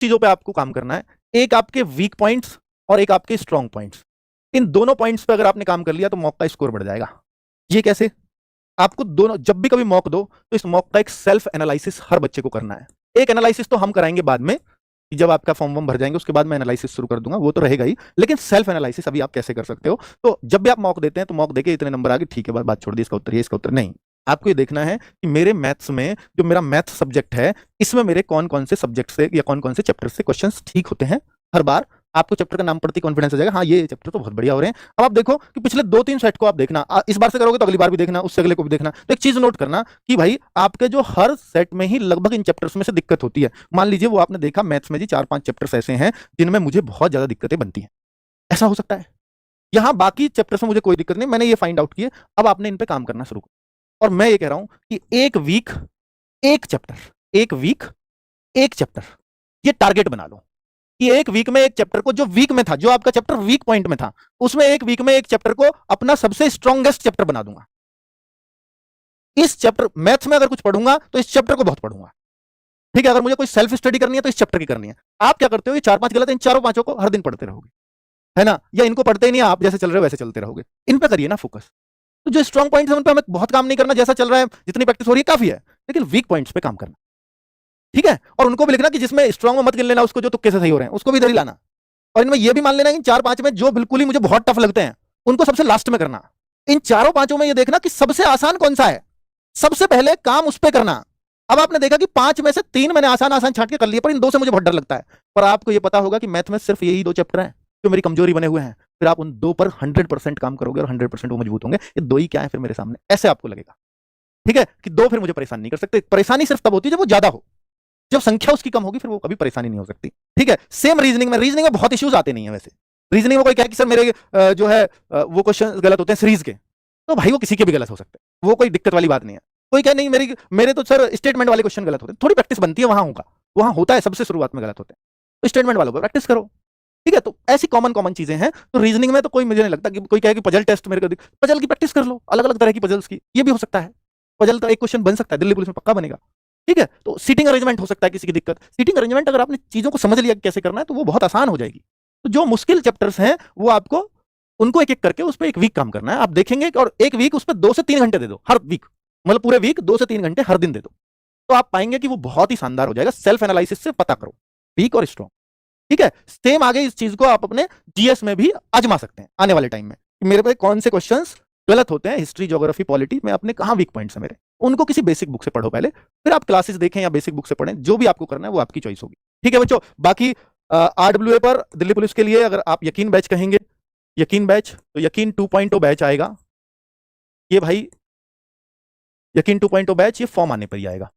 चीजों पे आपको काम करना है, एक आपके वीक पॉइंट्स और एक आपके स्ट्रॉन्ग पॉइंट्स। इन दोनों पॉइंट्स पे अगर आपने काम कर लिया तो मॉक का स्कोर बढ़ जाएगा। ये कैसे? आपको दोनों जब भी कभी मॉक दो तो इस मॉक का एक सेल्फ एनालिसिस हर बच्चे को करना है। एक एनालिसिस तो हम कराएंगे बाद में, जब आपका फॉर्म वॉर्म भर जाएंगे उसके बाद मैं एनालिसिस शुरू कर दूंगा, वो तो रहेगा ही, लेकिन सेल्फ एनालिसिस अभी आप कैसे कर सकते हो। तो जब भी आप मॉक देते हैं तो मॉक देके इतने नंबर आ गए, ठीक है, बात छोड़ दी, इसका उत्तर ये, इसका उत्तर नहीं। आपको ये देखना है कि मेरे मैथ्स में, जो मेरा मैथ्स सब्जेक्ट है, इसमें मेरे कौन कौन से सब्जेक्ट से या कौन कौन से चैप्टर से क्वेश्चंस ठीक होते हैं। हर बार आपको चैप्टर का नाम पढ़ते ही कॉन्फिडेंस हो जाएगा, हाँ ये चैप्टर तो बहुत बढ़िया हो रहे हैं। अब आप देखो कि पिछले 2-3 सेट को आप देखना, इस बार से करोगे तो अगली बार भी देखना, उससे अगले को भी देखना। तो एक चीज नोट करना कि भाई आपके जो हर सेट में ही लगभग इन चैप्टर्स में से दिक्कत होती है। मान लीजिए वो आपने देखा मैथ्स में जी 4-5 चैप्टर्स ऐसे हैं जिनमें मुझे बहुत ज्यादा दिक्कतें बनती हैं, ऐसा हो सकता है। यहाँ बाकी चैप्टर्स में मुझे कोई दिक्कत नहीं, मैंने ये फाइंड आउट किए, अब आपने इन पे काम करना शुरू करो। और मैं ये कह रहा हूं कि एक वीक एक चैप्टर, एक वीक एक चैप्टर, ये टारगेट बना लो कि एक वीक में एक चैप्टर को, जो वीक में था, जो आपका चैप्टर वीक पॉइंट में था, उसमें एक वीक में एक चैप्टर को अपना सबसे स्ट्रॉन्गेस्ट चैप्टर बना दूंगा। इस चैप्टर मैथ्स में अगर कुछ पढ़ूंगा तो इस चैप्टर को बहुत पढ़ूंगा, ठीक है। अगर मुझे कोई सेल्फ स्टडी करनी है तो इस चैप्टर की करनी है। आप क्या करते हो, ये 4-5 गलत है, इन चारों पांचों को हर दिन पढ़ते रहोगे, है ना, या इनको पढ़ते ही नहीं, आप जैसे चल रहे हो वैसे चलते रहोगे। इन पे करिए ना फोकस। तो जो स्ट्रॉन्ग पॉइंट्स हैं उन पे हमें बहुत काम नहीं करना, जैसा चल रहा है जितनी प्रैक्टिस हो रही है काफी है, लेकिन वीक पॉइंट्स पे काम करना, ठीक है। और उनको भी लिखना कि जिसमें स्ट्रॉन्ग में मत गिन लेना उसको, जो तुक्के से सही हो रहे हैं उसको भी इधर ही लाना। और इनमें यह भी मान लेना कि 4-5 में जो बिल्कुल ही मुझे बहुत टफ लगते हैं उनको सबसे लास्ट में करना। इन चारों पांचों में ये देखना कि सबसे आसान कौन सा है, सबसे पहले काम उस पर करना। अब आपने देखा कि 5 में से 3 मैंने आसान आसान छांट के कर लिए, पर इन 2 से मुझे बहुत डर लगता है। पर आपको ये पता होगा कि मैथ में सिर्फ यही 2 चैप्टर हैं जो मेरी कमजोरी बने हुए हैं, फिर आप उन 2 पर 100% काम करोगे और 100% वो मजबूत होंगे। ये 2 ही क्या है फिर मेरे सामने, ऐसे आपको लगेगा, ठीक है, कि 2 फिर मुझे परेशान नहीं कर सकते। परेशानी सिर्फ तब होती है जब वो ज्यादा हो, जब संख्या उसकी कम होगी फिर वो कभी परेशानी नहीं हो सकती, ठीक है। सेम रीजनिंग में बहुत इश्यूज आते नहीं है वैसे। रीजनिंग में कोई कहे कि सर मेरे जो है वो क्वेश्चन गलत होते हैं सीरीज के, तो भाई वो किसी के भी गलत हो सकते हैं, वो कोई दिक्कत वाली बात नहीं है। कोई कहे नहीं मेरे तो सर स्टेटमेंट वाले क्वेश्चन गलत होते हैं, थोड़ी प्रैक्टिस बनती है, वहां होता है, सबसे शुरुआत में गलत होते हैं, तो स्टेटमेंट वालों पर प्रैक्टिस करो, ठीक है। तो ऐसी कॉमन चीजें हैं। तो रीजनिंग में तो कोई, मुझे नहीं लगता कि कोई कहे कि पजल टेस्ट मेरे को, पजल की प्रैक्टिस कर लो, अलग अलग तरह की पजल्स की, ये भी हो सकता है। पजल तो एक क्वेश्चन बन सकता है, दिल्ली पुलिस में पक्का बनेगा, ठीक है। तो सीटिंग अरेंजमेंट हो सकता है किसी की दिक्कत, सीटिंग अरेंजमेंट अगर आपने चीजों को समझ लिया कि कैसे करना है तो वो बहुत आसान हो जाएगी। तो जो मुश्किल चैप्टर्स हैं वो आपको उनको एक एक करके उस पर एक वीक काम करना है, आप देखेंगे। और एक वीक उस पर 2 से 3 घंटे दे दो हर वीक, मतलब पूरे वीक 2 से 3 घंटे हर दिन दे दो, तो आप पाएंगे कि वो बहुत ही शानदार हो जाएगा। सेल्फ एनालिसिस से पता करो वीक और स्ट्रॉन्ग, ठीक है। सेम आगे इस चीज को आप अपने जीएस में भी आजमा सकते हैं आने वाले टाइम में, मेरे पे कौन से क्वेश्चंस गलत होते हैं, हिस्ट्री, ज्योग्राफी, पॉलिटी में अपने कहां वीक पॉइंट्स है मेरे, उनको किसी बेसिक बुक से पढ़ो पहले, फिर आप क्लासेस देखें या बेसिक बुक से पढ़ें, जो भी आपको करना है वो आपकी चॉइस होगी, ठीक है बच्चों। बाकी आरडब्ल्यूए पर दिल्ली पुलिस के लिए अगर आप यकीन बैच कहेंगे, यकीन बैच, तो यकीन 2.0 बैच आएगा, ये भाई यकीन 2.0 बैच ये फॉर्म आने पर ही आएगा।